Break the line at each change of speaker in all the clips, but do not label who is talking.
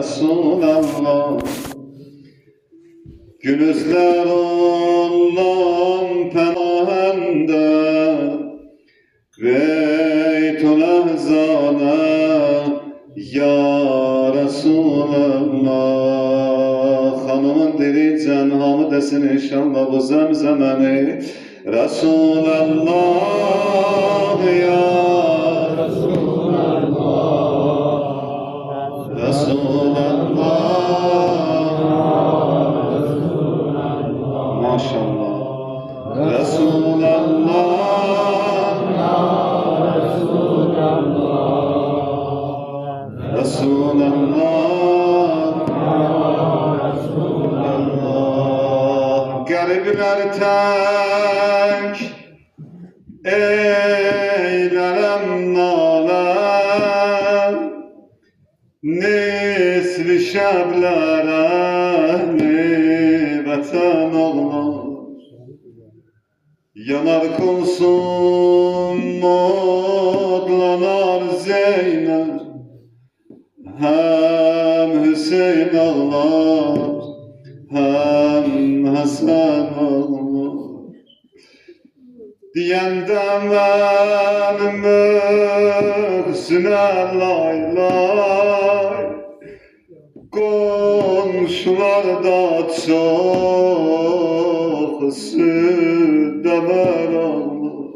Resulallah. Günüzler olan penahende Beytul Ehzane ya Resulallah. Hanımın diricen hamı desin inşallah bu zemzemeni Resulallah ya Resulallah. Resulallah. Maşallah. Resulallah ya Resulallah. Resulallah ya Resulallah. Garipler tek eylerem nalem Nesli şebler ehli vatan ağlar Yanar kulsun modlanar Zeynep Hem Hüseyin ağlar hem Hasan ağlar Diyende benim Mühsine lay lay Komşularda çok südemer ağlar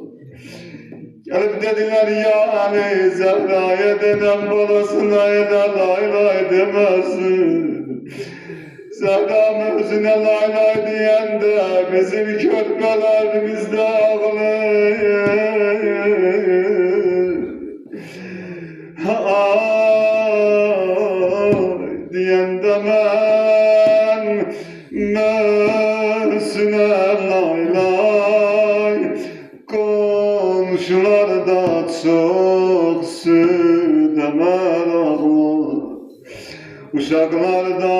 Gelip dediler ya Ali Zehra'ya denen balasına eder lay lay demesin Zehra Mühsine lay lay diyende bizim körpelerimizde ağlayır Diyende ben Mühsine lay lay Komşularda çok südemer ağlar Uşaklarda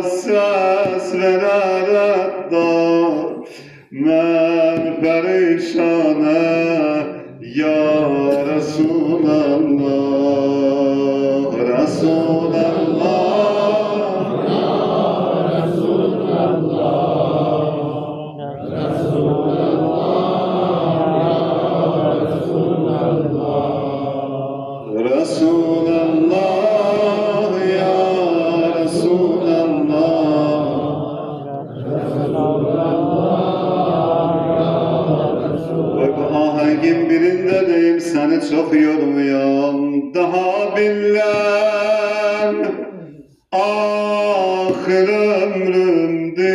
ses verer hatta Men perişane ya Resulallah Resulallah ya Resulallah Resulallah ya Resulallah ya Resulallah Ahengin birinde deyim seni çok yormuyorum Daha bilmem ahir ömrümdür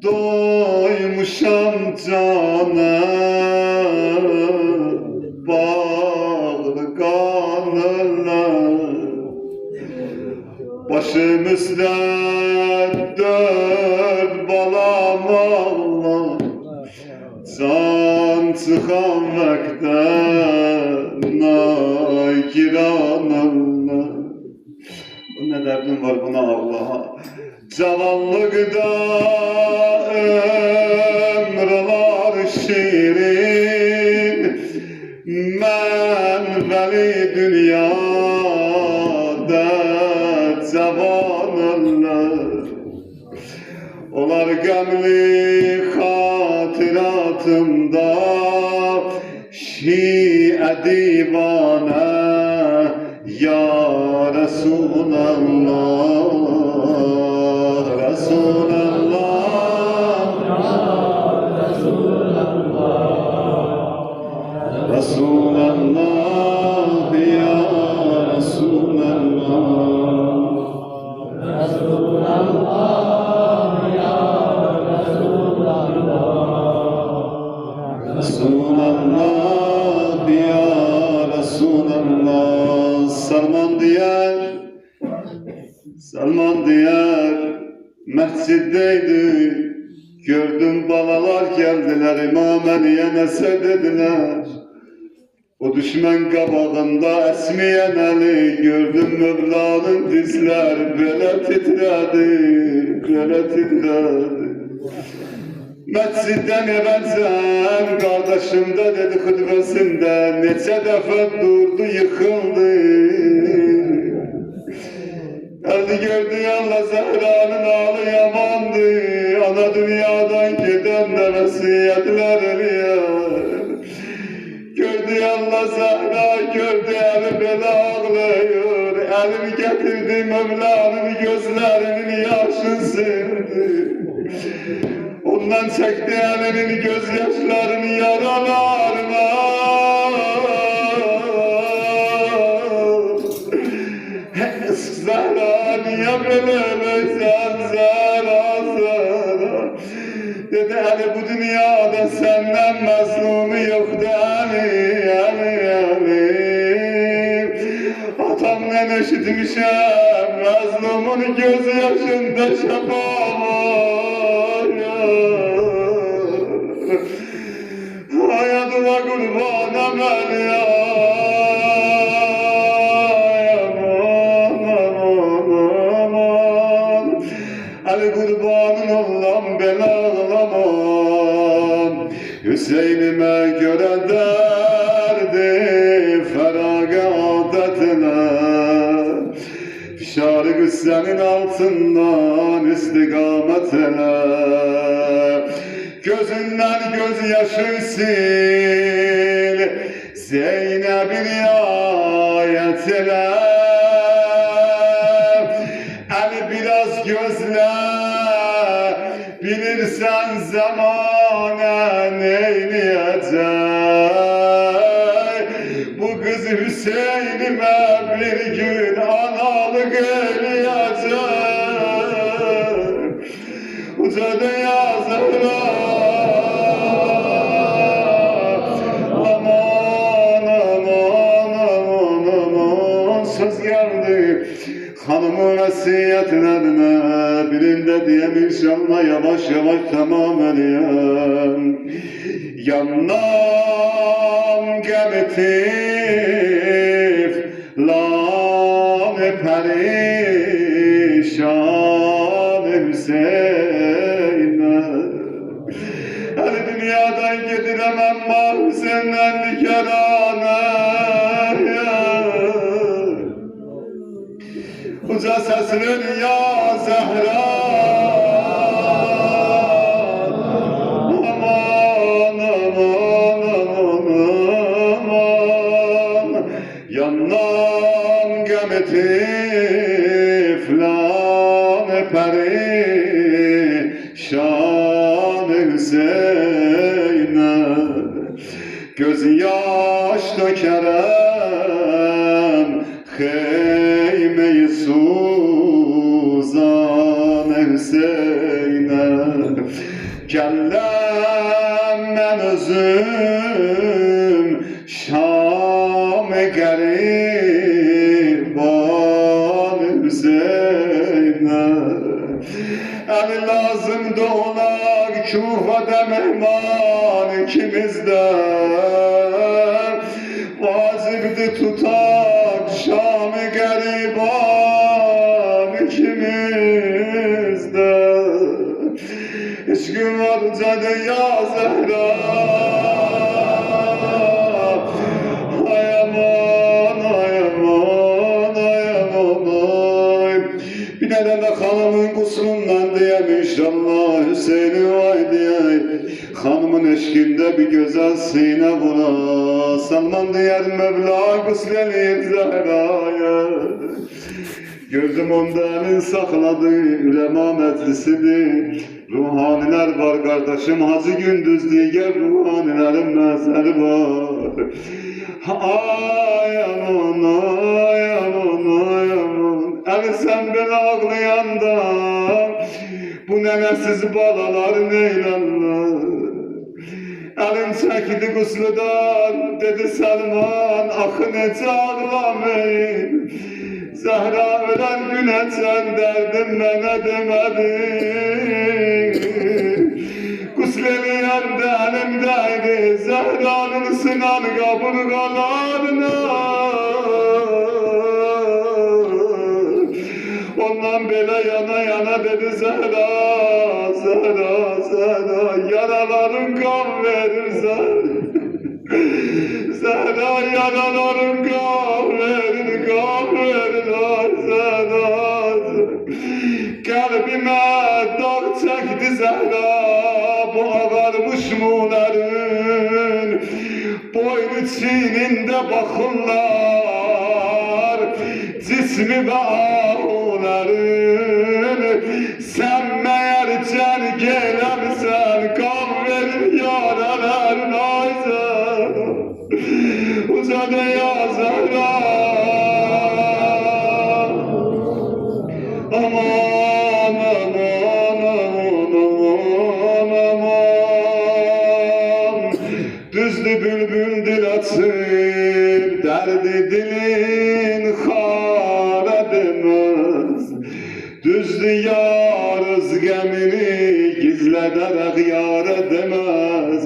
Doymuşam cana bağlı kanırlar Başımızda dört balam ağlar Can çıkan vakte nagiran Allah Bu ne derdin var buna Allah'a Cavanlıkta ömrüler şirin Men veli dünyada cavanlar Olar gemli hatıratımda Şi'e divane ya Resulallah Resulallah Resulallah Resulallah ya Resulallah Resulallah ya Resulallah Resulallah ya Resulallah Salman diyer mesciddeydi Gördüm balalar geldiler İmam Ali'ye nese dediler O düşman qabağında esmeyen Ali Gördüm Mevla'nın dizler böyle titredi Mescidden evvelcen kardeşim de dedi hutbesinde Neçe defa durdu yıkıldı Geldi gördü yalla Zehra'nın ağlı yamandı. Ana dünyadan giden de vasiyetler eliyor. Gördü yalla Zehra, gördü eli böyle ağlıyor. Elini getirdi Mevla'nın gözlerinin yaşını sildi. Ondan çekti elinin gözyaşlarını yaralarına. Zehra niye böyle Zehra Zehra. Dedi Ali bu dünyada senden mazlumu yoktu Ali Ali. Atamdan eşitmişem mazlumun gözyaşında şafa var. Hayatıma kurbanım Ali ya. Ali kurbanın olam ben ağlamam. Hüseyin'ime göre derdi feragat adetine. Fişarı güssenin altından istikametine. Gözünden gözyaşı sil Zeynep'in ayetine. Biraz gözle bilirsen zamana neyleyecek. Bu kız Hüseyin'ime bir gün analık eleyecek. Uca dünya Zehra aman aman aman aman söz geldi. Hanımın vasiyetlerine birinde diyem inşallah yavaş yavaş tamam edeyim. Yanlam gemitif lan perişan Hüseyin'e. Her dünyadan getiremem mahzenden nikerane. Uca sesinin ya Zehra aman aman aman aman. Yandan gemitif lan perişan Hüseyin'e. Göz yaş dökerem Heymeyi suzan Hüseyin'e. Kellem ben özüm Şam-ı gariban Hüseyin'e. El lazım dolar Kufa'da mehman ikimizde. Vacibdi tutar Şam-ı gariban ikimizde. İşkın var cadı ya Zehra. Ay aman ay aman ay aman ay. Bir neden de hanımın kusurundan diyemiş Allah Hüseyin'i vay diye. Hanımın eşkinde bir güzel sine vura. Salman diyer Mevla kusleliyim Zehra'ya. Gözüm ondan sakladı remametlisidir. Ruhaniler var kardeşim Hacı Gündüz diye ruhanilerin mezarı var. Ay aman ay aman ay aman. Eli sen beni ağlayanda bu nenesiz balalar neylerler. Elim çekti gusludan dedi Selman akı nece ağlamayın. Zehra ölen güne sen derdim bana demedin. Gusleniyen de elimdeydi Zehra'nın sınan kaburgalarına. Ondan bile yana yana dedi Zehra, Zehra, Zehra, yaraların kan verir Zehra. Zehra yaraların kan verir, ay Zehra. Kalbime dağ çekti Zehra, bu ağarmış muların boynu çiğninde bakırlar, cismi ve ahuların. Sen meğer can gelemsen, kan verir yaralar nazar. Uzadı ya Zehra, aman aman aman aman aman. Düzdü bülbül dil açıp, derdi dilin xara demez. Düzdü yarız gemini gizlederek yara demez.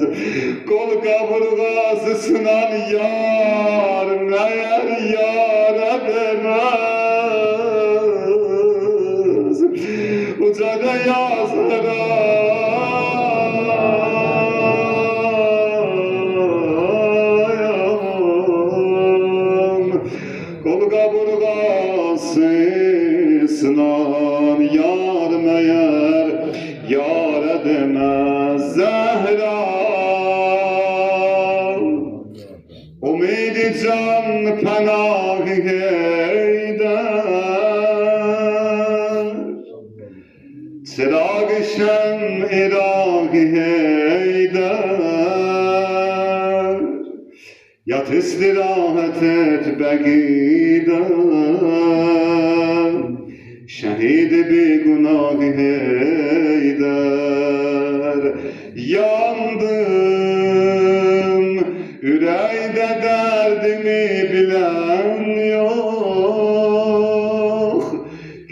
Kol kaburgasısından yar meğer yara demez. Ucada yazlara kol kaburgasısından yar meğer yara demez. Zehra umidi can pənah eyder, çıraq-ı şəm iraq eyder. Yat istirahat et bəqide, şəhid bi günah eyder. Yandım, ürəkdə dərdimi bilən yox,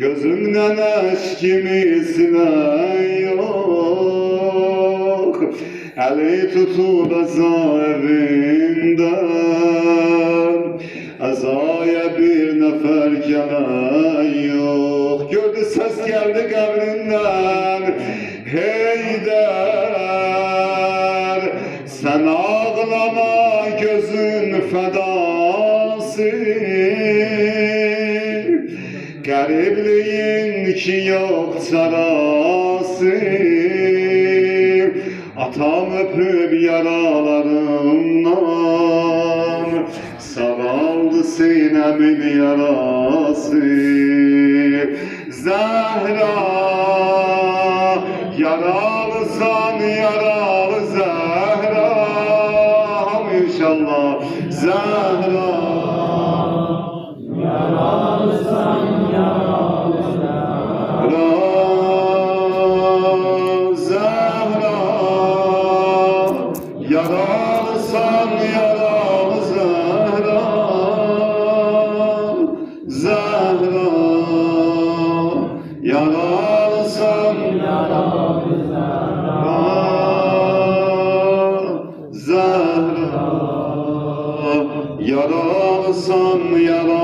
gözümdən əşkimi silən yox. Əli tutub əza evindən, əzaya bir nəfər gələn yox. Gördü səs gəldi qəbrindən, Heydər, sən ağlama gözün fədası, qəribliyin ki yox çarası. Atam öpüb yaralarımdan, saraldı sinəmin yarası. Zehra, yaralısan yaralı Zehra, inşallah. Zehra,
yaralısan yaralı Zehra.
Zehra, yaralısan yaralı Zehra. Zehra, yaralısan
Yaralı Zehra.
Zehra, yaralısan yaralı